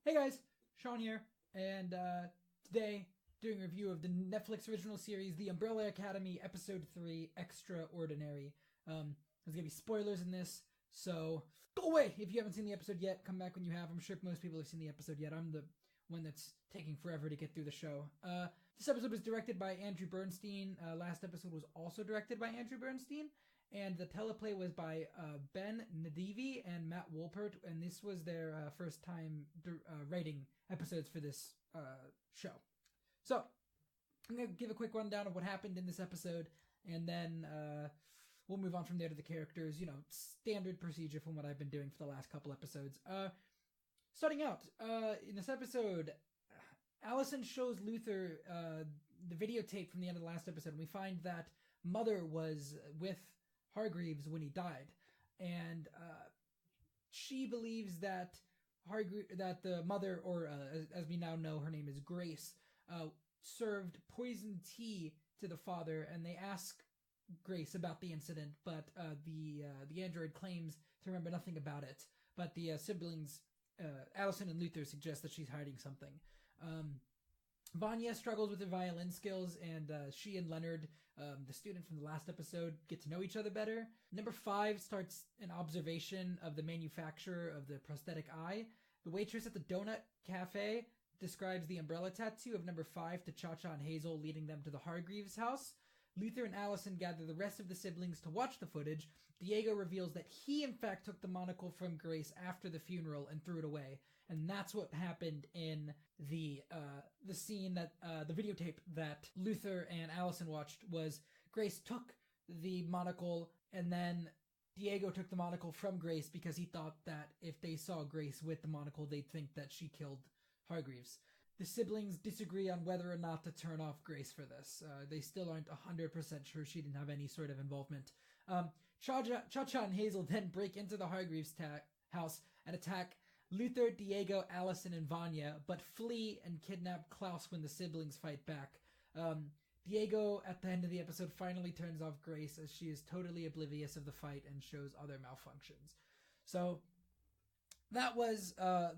Hey guys, Shawn here, and today doing a review of the Netflix original series, The Umbrella Academy, Episode 3, Extraordinary. There's gonna be spoilers in this, so go away if you haven't seen the episode yet. Come back when you have. I'm sure most people have seen the episode yet. I'm the one that's taking forever to get through the show. This episode was directed by Andrew Bernstein. Last episode was also directed by Andrew Bernstein. And the teleplay was by Ben Nadivi and Matt Wolpert, and this was their first time writing episodes for this show. So, I'm going to give a quick rundown of what happened in this episode, and then we'll move on from there to the characters, standard procedure from what I've been doing for the last couple episodes. Starting out, in this episode, Allison shows Luther the videotape from the end of the last episode, and we find that Mother was with Hargreaves when he died, and she believes that that the mother, or as we now know, her name is Grace, served poison tea to the father, and they ask Grace about the incident, but the android claims to remember nothing about it. But the siblings, Allison and Luther, suggest that she's hiding something. Vanya struggles with her violin skills, and she and Leonard, the student from the last episode, get to know each other better. Number 5 starts an observation of the manufacturer of the prosthetic eye. The waitress at the donut cafe describes the umbrella tattoo of number 5 to Cha-Cha and Hazel, leading them to the Hargreaves house. Luther and Allison gather the rest of the siblings to watch the footage. Diego reveals that he in fact took the monocle from Grace after the funeral and threw it away. And that's what happened in the scene that the videotape that Luther and Allison watched. Was Grace took the monocle, and then Diego took the monocle from Grace because he thought that if they saw Grace with the monocle, they'd think that she killed Hargreaves. The siblings disagree on whether or not to turn off Grace for this. They still aren't 100% sure she didn't have any sort of involvement. Cha-Cha and Hazel then break into the Hargreaves house and attack Luther, Diego, Allison, and Vanya, but flee and kidnap Klaus when the siblings fight back. Diego, at the end of the episode, finally turns off Grace as she is totally oblivious of the fight and shows other malfunctions. So, that was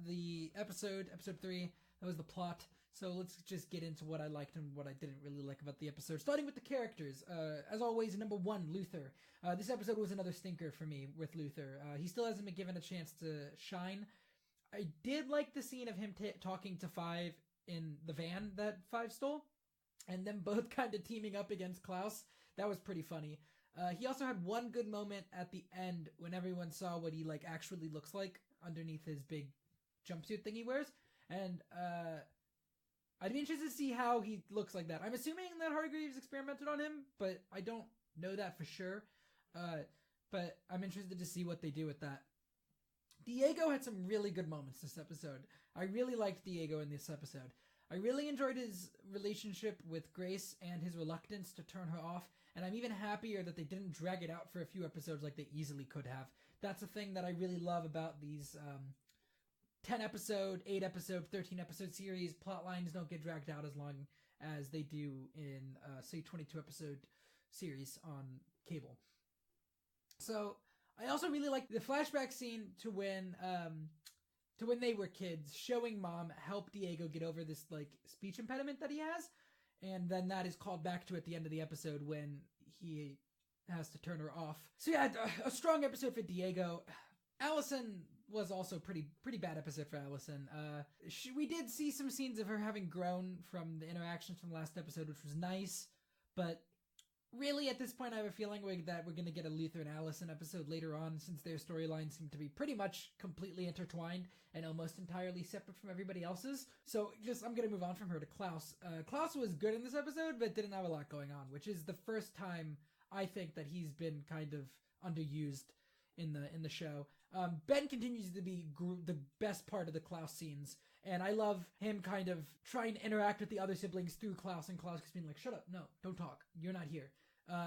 the episode 3. That was the plot. So let's just get into what I liked and what I didn't really like about the episode. Starting with the characters. As always, number 1, Luther. This episode was another stinker for me with Luther. He still hasn't been given a chance to shine. I did like the scene of him talking to Five in the van that Five stole, and them both kind of teaming up against Klaus. That was pretty funny. He also had one good moment at the end when everyone saw what he actually looks like underneath his big jumpsuit thing he wears, and I'd be interested to see how he looks like that. I'm assuming that Hargreaves experimented on him, but I don't know that for sure. But I'm interested to see what they do with that. Diego had some really good moments this episode. I really liked Diego in this episode. I really enjoyed his relationship with Grace and his reluctance to turn her off, and I'm even happier that they didn't drag it out for a few episodes like they easily could have. That's a thing that I really love about these 10-episode, 8-episode, 13-episode series. Plot lines don't get dragged out as long as they do in, say, 22-episode series on cable. So I also really like the flashback scene to when they were kids, showing Mom help Diego get over this speech impediment that he has, and then that is called back to at the end of the episode when he has to turn her off. So yeah, a strong episode for Diego. Allison was also pretty bad episode for Allison. We did see some scenes of her having grown from the interactions from the last episode, which was nice, but really, at this point, I have a feeling that we're going to get a Luther and Allison episode later on, since their storylines seem to be pretty much completely intertwined and almost entirely separate from everybody else's. So, I'm going to move on from her to Klaus. Klaus was good in this episode, but didn't have a lot going on, which is the first time I think that he's been kind of underused in the show. Ben continues to be the best part of the Klaus scenes, and I love him kind of trying to interact with the other siblings through Klaus, and Klaus just being like, shut up, no, don't talk, you're not here.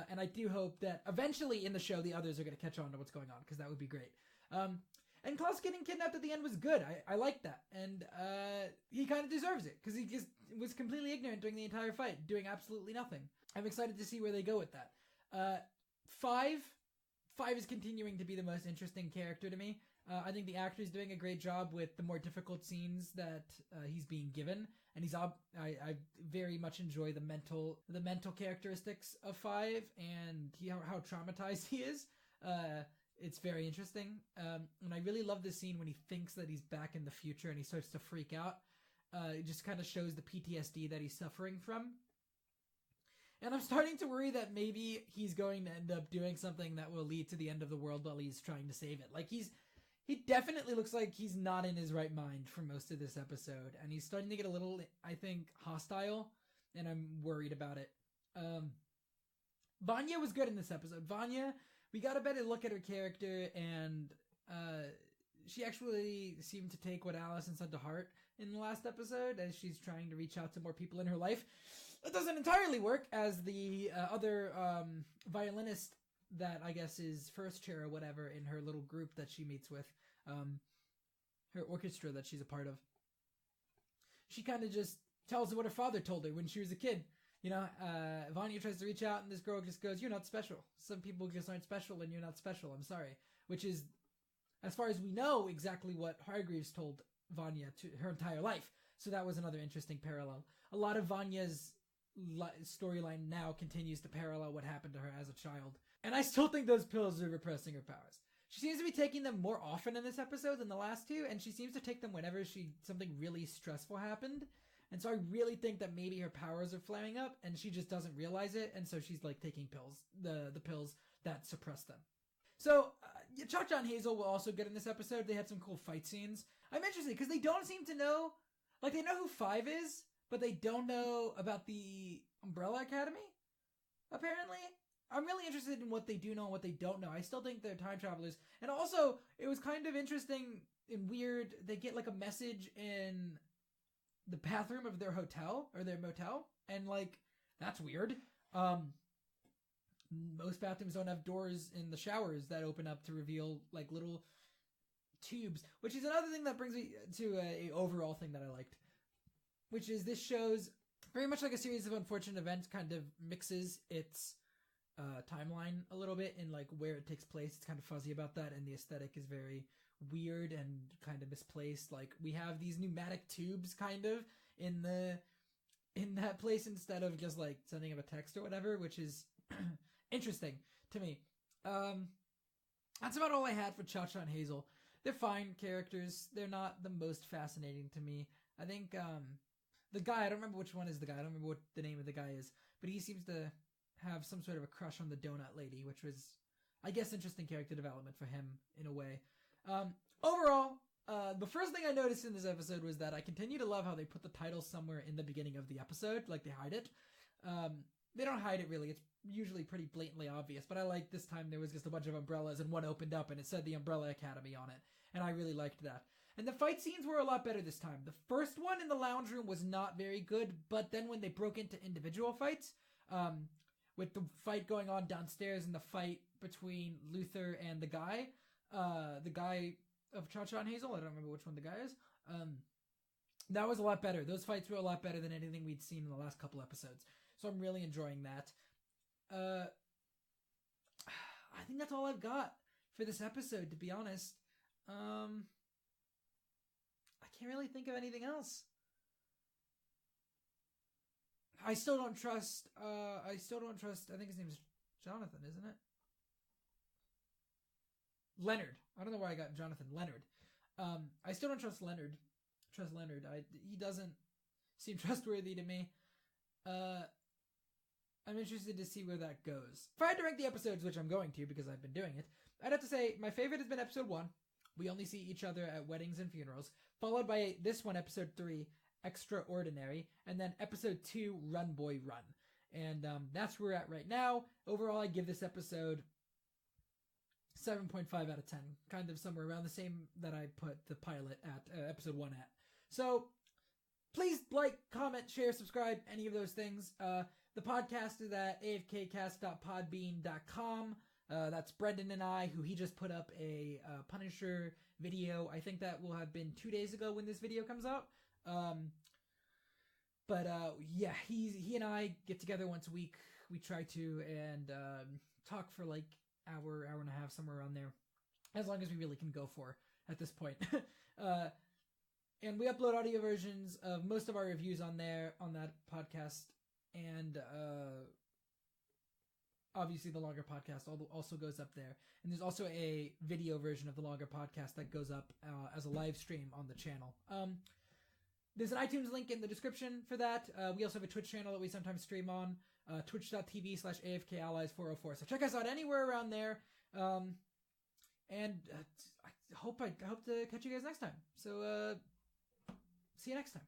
And I do hope that eventually in the show the others are going to catch on to what's going on, because that would be great. And Klaus getting kidnapped at the end was good. I like that. And he kind of deserves it, because he just was completely ignorant during the entire fight, doing absolutely nothing. I'm excited to see where they go with that. Five is continuing to be the most interesting character to me. I think the actor is doing a great job with the more difficult scenes that he's being given, and I very much enjoy the mental characteristics of Five and how traumatized he is. It's very interesting, and I really love this scene when he thinks that he's back in the future and he starts to freak out. It just kind of shows the PTSD that he's suffering from. And I'm starting to worry that maybe he's going to end up doing something that will lead to the end of the world while he's trying to save it. Like, he definitely looks like he's not in his right mind for most of this episode, and he's starting to get a little, I think, hostile, and I'm worried about it. Vanya was good in this episode. Vanya, we got a better look at her character, and she actually seemed to take what Allison said to heart in the last episode as she's trying to reach out to more people in her life. It doesn't entirely work, as the other violinist that I guess is first chair or whatever in her little group that she meets with, her orchestra that she's a part of. She kind of just tells her what her father told her when she was a kid. You know, Vanya tries to reach out and this girl just goes, "You're not special. Some people just aren't special and you're not special. I'm sorry." Which is, as far as we know, exactly what Hargreaves told Vanya to her entire life. So that was another interesting parallel. A lot of Vanya's storyline now continues to parallel what happened to her as a child. And I still think those pills are repressing her powers. She seems to be taking them more often in this episode than the last two, and she seems to take them whenever something really stressful happened. And so I really think that maybe her powers are flaring up, and she just doesn't realize it, and so she's like taking pills, the pills that suppress them. So, Cha-Cha and Hazel were also good in this episode. They had some cool fight scenes. I'm interested, because they don't seem to know, like, they know who Five is, but they don't know about the Umbrella Academy, apparently. I'm really interested in what they do know and what they don't know. I still think they're time travelers. And also, it was kind of interesting and weird. They get like a message in the bathroom of their hotel or their motel. And like, that's weird. Most bathrooms don't have doors in the showers that open up to reveal like little tubes, which is another thing that brings me to a overall thing that I liked, which is this show's very much like a series of unfortunate events kind of mixes its timeline a little bit in like where it takes place. It's kind of fuzzy about that, and the aesthetic is very weird and kind of misplaced. Like, we have these pneumatic tubes kind of in that place instead of just like sending up a text or whatever, which is interesting to me. That's about all I had for Cha-Cha and Hazel. They're fine characters. They're not the most fascinating to me. I think the guy, I don't remember which one is the guy. I don't remember what the name of the guy is, but he seems to have some sort of a crush on the donut lady, which was, I guess, interesting character development for him in a way. Overall, the first thing I noticed in this episode was that I continue to love how they put the title somewhere in the beginning of the episode, like they hide it. They don't hide it really, it's usually pretty blatantly obvious, but I like this time there was just a bunch of umbrellas and one opened up and it said the Umbrella Academy on it, and I really liked that. And the fight scenes were a lot better this time. The first one in the lounge room was not very good, but then when they broke into individual fights, with the fight going on downstairs and the fight between Luther and the guy of Cha-Cha and Hazel, I don't remember which one the guy is, that was a lot better. Those fights were a lot better than anything we'd seen in the last couple episodes. So I'm really enjoying that. I think that's all I've got for this episode, to be honest. I can't really think of anything else. I still don't trust, I think his name is Jonathan, isn't it? Leonard. I don't know why I got Jonathan. Leonard. I still don't trust Leonard. He doesn't seem trustworthy to me. I'm interested to see where that goes. If I had to rank the episodes, which I'm going to because I've been doing it, I'd have to say my favorite has been episode 1. We only see each other at weddings and funerals, followed by this one, episode 3, Extraordinary, and then episode 2, Run Boy Run. And that's where we're at right now. Overall, I give this episode 7.5 out of 10, kind of somewhere around the same that I put the pilot at episode 1 at. So please like, comment, share, subscribe, any of those things. The podcast is at afkcast.podbean.com. That's Brendan and I, who he just put up a Punisher video. I think that will have been 2 days ago when this video comes out. Yeah, he and I get together once a week. We try to, and talk for like hour and a half, somewhere around there, as long as we really can go for. at this point. And we upload audio versions of most of our reviews on that podcast, and obviously the longer podcast also goes up there. And there's also a video version of the longer podcast that goes up as a live stream on the channel. There's an iTunes link in the description for that. We also have a Twitch channel that we sometimes stream on, twitch.tv/AFKallies404. So check us out anywhere around there. And I hope to catch you guys next time. So see you next time.